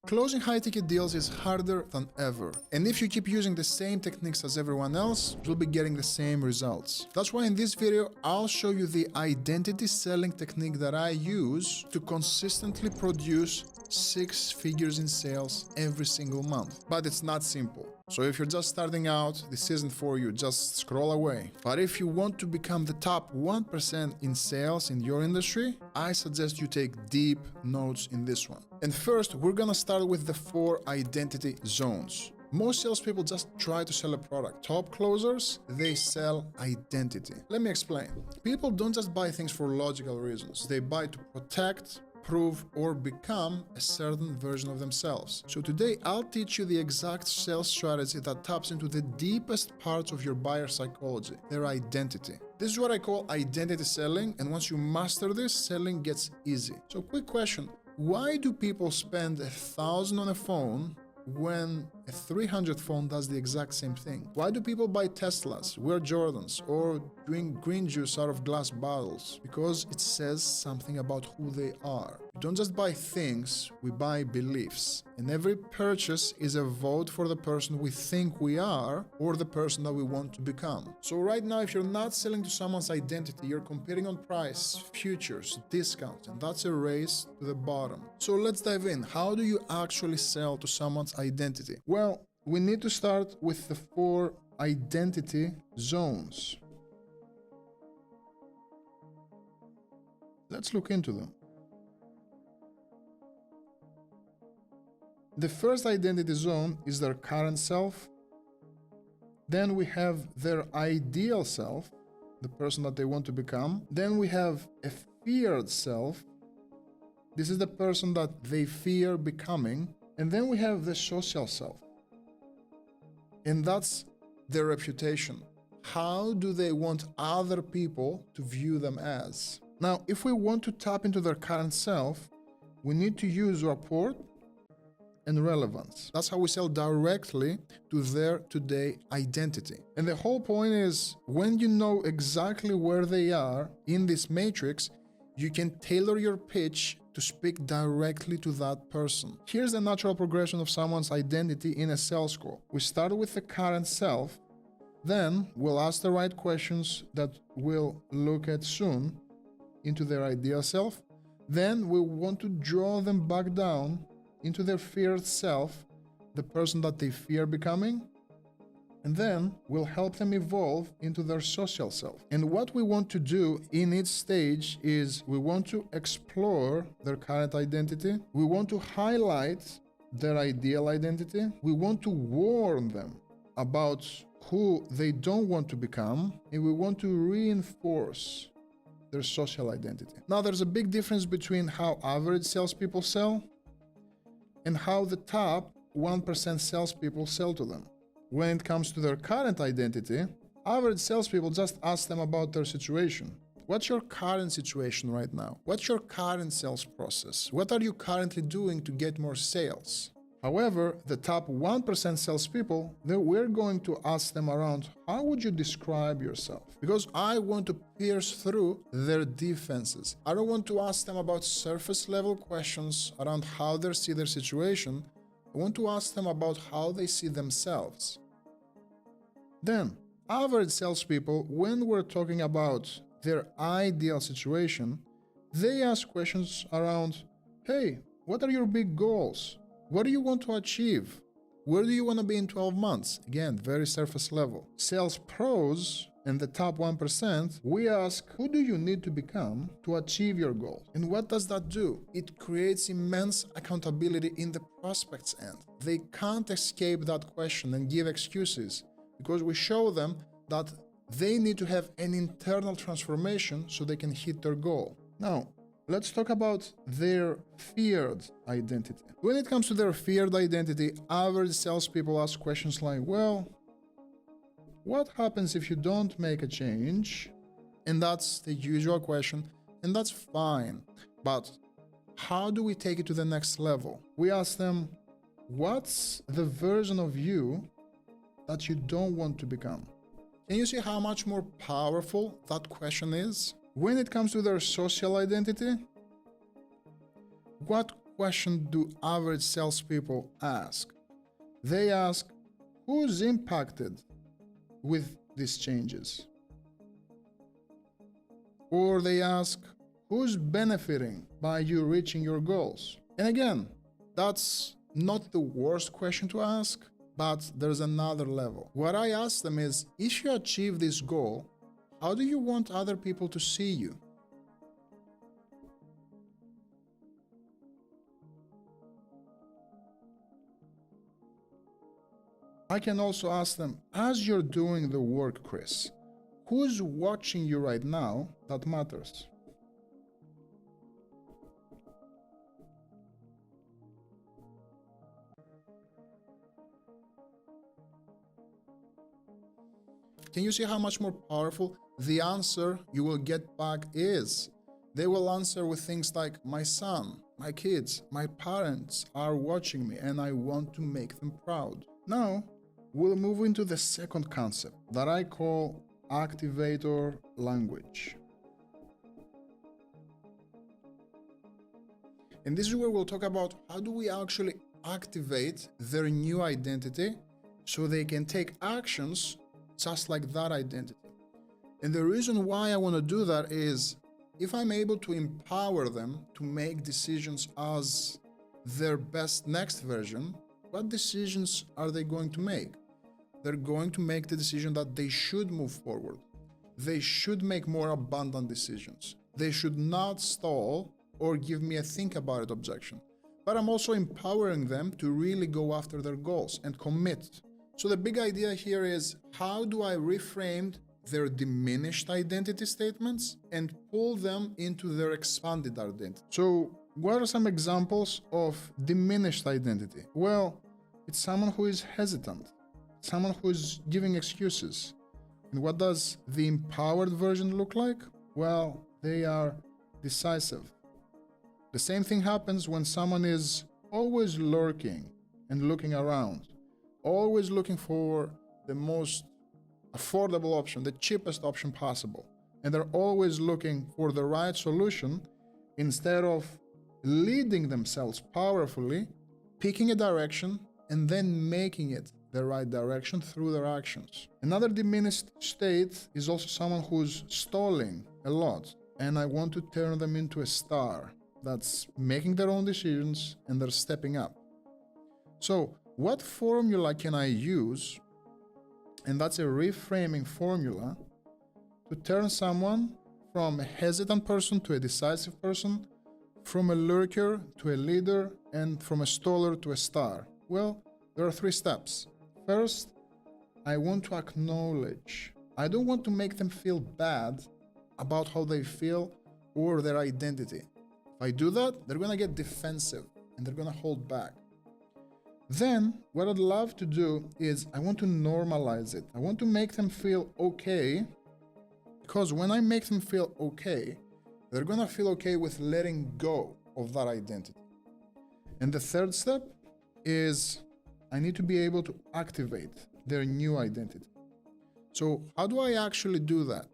Closing high-ticket deals is harder than ever, and if you keep using the same techniques as everyone else, you'll be getting the same results. That's why in this video, I'll show you the identity selling technique that I use to consistently produce 6 figures in sales every single month. But it's not simple. So if you're just starting out, this isn't for you, just scroll away. But if you want to become the top 1% in sales in your industry, I suggest you take deep notes in this one. And first, we're gonna start with the 4 identity zones. Most salespeople just try to sell a product. Top closers, they sell identity. Let me explain. People don't just buy things for logical reasons. They buy to protect, prove, or become a certain version of themselves. So today, I'll teach you the exact sales strategy that taps into the deepest parts of your buyer psychology, their identity. This is what I call identity selling, and once you master this, selling gets easy. So quick question, why do people spend $1,000 on a phone when a 300 phone does the exact same thing? Why do people buy Teslas, wear Jordans, or drink green juice out of glass bottles? Because it says something about who they are. We don't just buy things, we buy beliefs. And every purchase is a vote for the person we think we are or the person that we want to become. So right now, if you're not selling to someone's identity, you're competing on price, futures, discounts, and that's a race to the bottom. So let's dive in. How do you actually sell to someone's identity? Well, we need to start with the 4 identity zones. Let's look into them. The first identity zone is their current self. Then we have their ideal self, the person that they want to become. Then we have a feared self. This is the person that they fear becoming. And then we have the social self. And that's their reputation. How do they want other people to view them as? Now, if we want to tap into their current self, we need to use rapport and relevance. That's how we sell directly to their today identity. And the whole point is, when you know exactly where they are in this matrix, you can tailor your pitch to speak directly to that person. Here's the natural progression of someone's identity in a sales call. We start with the current self, then we'll ask the right questions that we'll look at soon into their ideal self. Then we want to draw them back down into their feared self, the person that they fear becoming. And then we'll help them evolve into their social self. And what we want to do in each stage is we want to explore their current identity. We want to highlight their ideal identity. We want to warn them about who they don't want to become. And we want to reinforce their social identity. Now, there's a big difference between how average salespeople sell and how the top 1% salespeople sell to them. When it comes to their current identity, average salespeople just ask them about their situation. What's your current situation right now? What's your current sales process? What are you currently doing to get more sales? However, the top 1% salespeople, we're going to ask them around, how would you describe yourself? Because I want to pierce through their defenses. I don't want to ask them about surface level questions around how they see their situation. I want to ask them about how they see themselves. Then, average salespeople, when we're talking about their ideal situation, they ask questions around, hey, what are your big goals? What do you want to achieve? Where do you want to be in 12 months? Again, very surface level. Sales pros and the top 1%, we ask, who do you need to become to achieve your goal? And what does that do? It creates immense accountability in the prospect's end. They can't escape that question and give excuses because we show them that they need to have an internal transformation so they can hit their goal. Now, let's talk about their feared identity. When it comes to their feared identity, average salespeople ask questions like, well, what happens if you don't make a change? And that's the usual question, and that's fine. But how do we take it to the next level? We ask them, what's the version of you that you don't want to become? Can you see how much more powerful that question is? When it comes to their social identity, what question do average salespeople ask? They ask, who's impacted with these changes? Or they ask, who's benefiting by you reaching your goals? And again, that's not the worst question to ask, but there's another level. What I ask them is, if you achieve this goal, how do you want other people to see you? I can also ask them, as you're doing the work, Chris, who's watching you right now that matters? Can you see how much more powerful the answer you will get back is? They will answer with things like, my son, my kids, my parents are watching me and I want to make them proud. Now, we'll move into the second concept that I call Activator Language. And this is where we'll talk about how do we actually activate their new identity so they can take actions just like that identity. And the reason why I want to do that is if I'm able to empower them to make decisions as their best next version, what decisions are they going to make? They're going to make the decision that they should move forward. They should make more abundant decisions. They should not stall or give me a think about it objection. But I'm also empowering them to really go after their goals and commit. So the big idea here is, how do I reframe their diminished identity statements and pull them into their expanded identity? So what are some examples of diminished identity? Well, it's someone who is hesitant, someone who is giving excuses. And what does the empowered version look like? Well, they are decisive. The same thing happens when someone is always lurking and looking around, always looking for the most affordable option, the cheapest option possible. And they're always looking for the right solution instead of leading themselves powerfully, picking a direction, and then making it the right direction through their actions. Another diminished state is also someone who's stalling a lot, and I want to turn them into a star that's making their own decisions and they're stepping up. So what formula can I use? And that's a reframing formula to turn someone from a hesitant person to a decisive person, from a lurker to a leader, and from a staller to a star. Well, there are 3 steps. First, I want to acknowledge. I don't want to make them feel bad about how they feel or their identity. If I do that, they're going to get defensive and they're going to hold back. Then, what I'd love to do is I want to normalize it. I want to make them feel okay, because when I make them feel okay, they're going to feel okay with letting go of that identity. And the third step is I need to be able to activate their new identity. So how do I actually do that?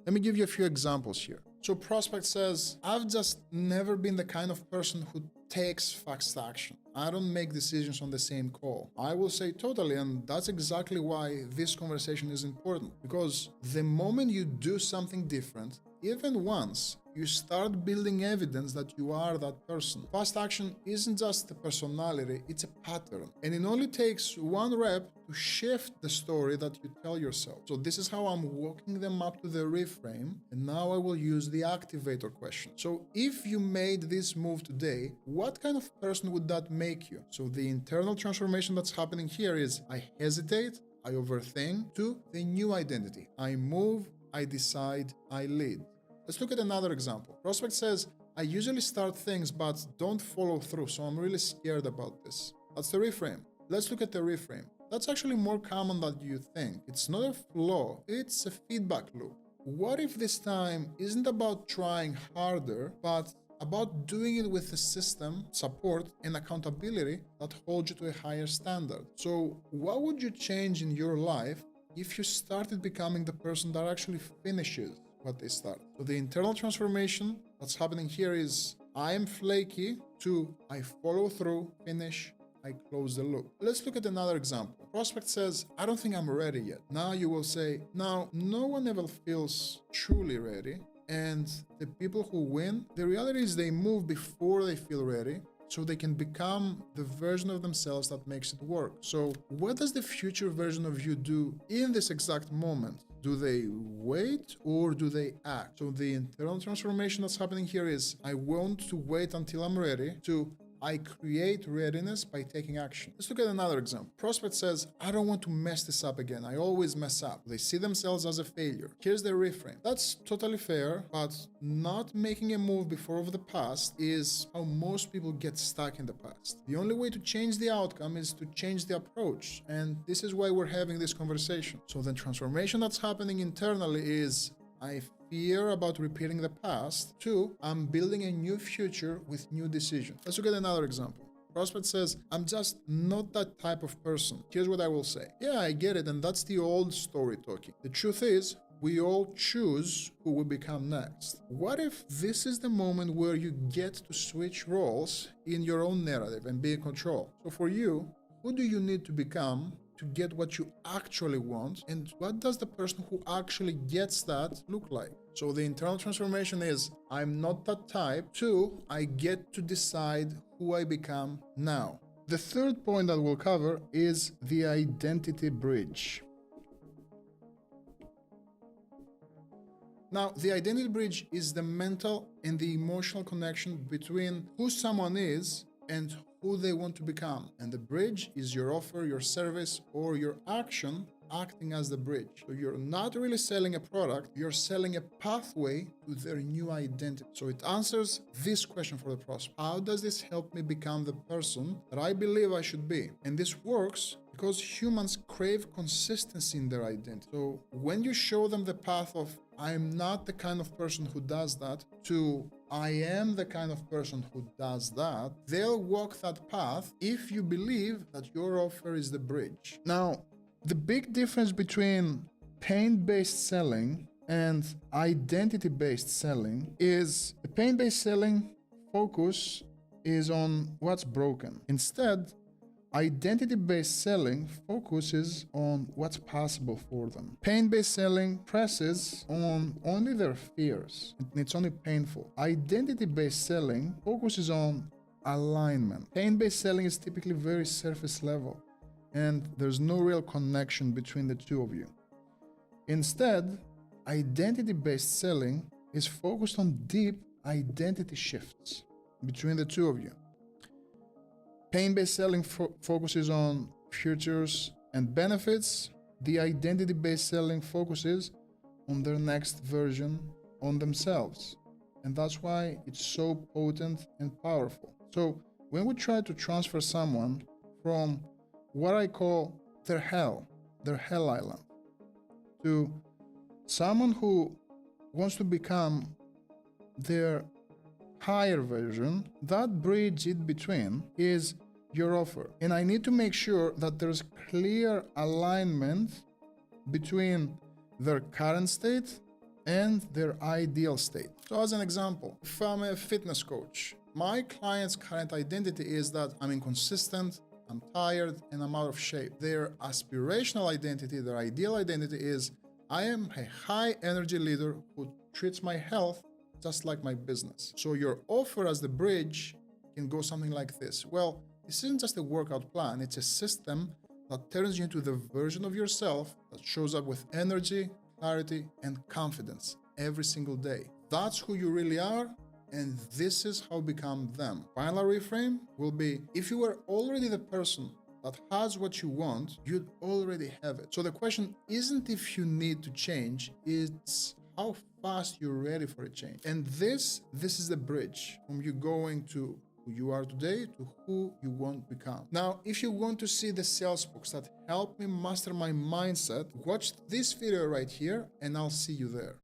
Let me give you a few examples here. So prospect says, I've just never been the kind of person who takes fast action. I don't make decisions on the same call. I will say totally, and that's exactly why this conversation is important. Because the moment you do something different, even once, you start building evidence that you are that person. Fast action isn't just a personality, it's a pattern. And it only takes one rep to shift the story that you tell yourself. So this is how I'm walking them up to the reframe. And now I will use the activator question. So if you made this move today, what kind of person would that make you? So the internal transformation that's happening here is I hesitate, I overthink, to the new identity. I move, I decide, I lead. Let's look at another example. Prospect says, I usually start things but don't follow through, so I'm really scared about this. That's the reframe. Let's look at the reframe. That's actually more common than you think. It's not a flaw, it's a feedback loop. What if this time isn't about trying harder, but about doing it with a system, support, and accountability that holds you to a higher standard? So what would you change in your life if you started becoming the person that actually finishes what they start? So the internal transformation that's happening here is I am flaky to I follow through, finish, I close the loop. Let's look at another example. Prospect says, I don't think I'm ready yet. Now you will say, now, no one ever feels truly ready. And the people who win, the reality is they move before they feel ready, so they can become the version of themselves that makes it work. So what does the future version of you do in this exact moment? Do they wait or do they act? So the internal transformation that's happening here is I want to wait until I'm ready to I create readiness by taking action. Let's look at another example. Prospect says, I don't want to mess this up again. I always mess up. They see themselves as a failure. Here's their reframe. That's totally fair, but not making a move before of the past is how most people get stuck in the past. The only way to change the outcome is to change the approach. And this is why we're having this conversation. So the transformation that's happening internally is I fear about repeating the past. 2, I'm building a new future with new decisions. Let's look at another example. Prospect says, I'm just not that type of person. Here's what I will say. Yeah, I get it, and that's the old story talking. The truth is, we all choose who we become next. What if this is the moment where you get to switch roles in your own narrative and be in control? So for you, who do you need to become to get what you actually want, and what does the person who actually gets that look like? So the internal transformation is I'm not that type. 2, I get to decide who I become now. The third point that we'll cover is the identity bridge. Now, the identity bridge is the mental and the emotional connection between who someone is and who they want to become. And the bridge is your offer, your service, or your action acting as the bridge. So you're not really selling a product, you're selling a pathway to their new identity. So it answers this question for the prospect. How does this help me become the person that I believe I should be? And this works because humans crave consistency in their identity. So when you show them the path of I'm not the kind of person who does that to I am the kind of person who does that, they'll walk that path if you believe that your offer is the bridge. Now, the big difference between pain-based selling and identity-based selling is the pain-based selling focus is on what's broken. Instead, identity-based selling focuses on what's possible for them. Pain-based selling presses on only their fears. It's only painful. Identity-based selling focuses on alignment. Pain-based selling is typically very surface level, and there's no real connection between the two of you. Instead, identity-based selling is focused on deep identity shifts between the two of you. Pain-based selling focuses on futures and benefits. The identity-based selling focuses on their next version, on themselves. And that's why it's so potent and powerful. So when we try to transfer someone from what I call their hell island, to someone who wants to become their higher version, that bridge in between is your offer. And I need to make sure that there's clear alignment between their current state and their ideal state. So as an example, if I'm a fitness coach, my client's current identity is that I'm inconsistent, I'm tired, and I'm out of shape. Their aspirational identity, their ideal identity is I am a high energy leader who treats my health just like my business. So your offer as the bridge can go something like this. Well, this isn't just a workout plan, it's a system that turns you into the version of yourself that shows up with energy, clarity, and confidence every single day. That's who you really are, and this is how you become them. Final reframe will be, if you were already the person that has what you want, you'd already have it. So the question isn't if you need to change, it's how fast you're ready for a change. And this is the bridge from you going to who you are today to who you want to become. Now, if you want to see the sales books that help me master my mindset, watch this video right here and I'll see you there.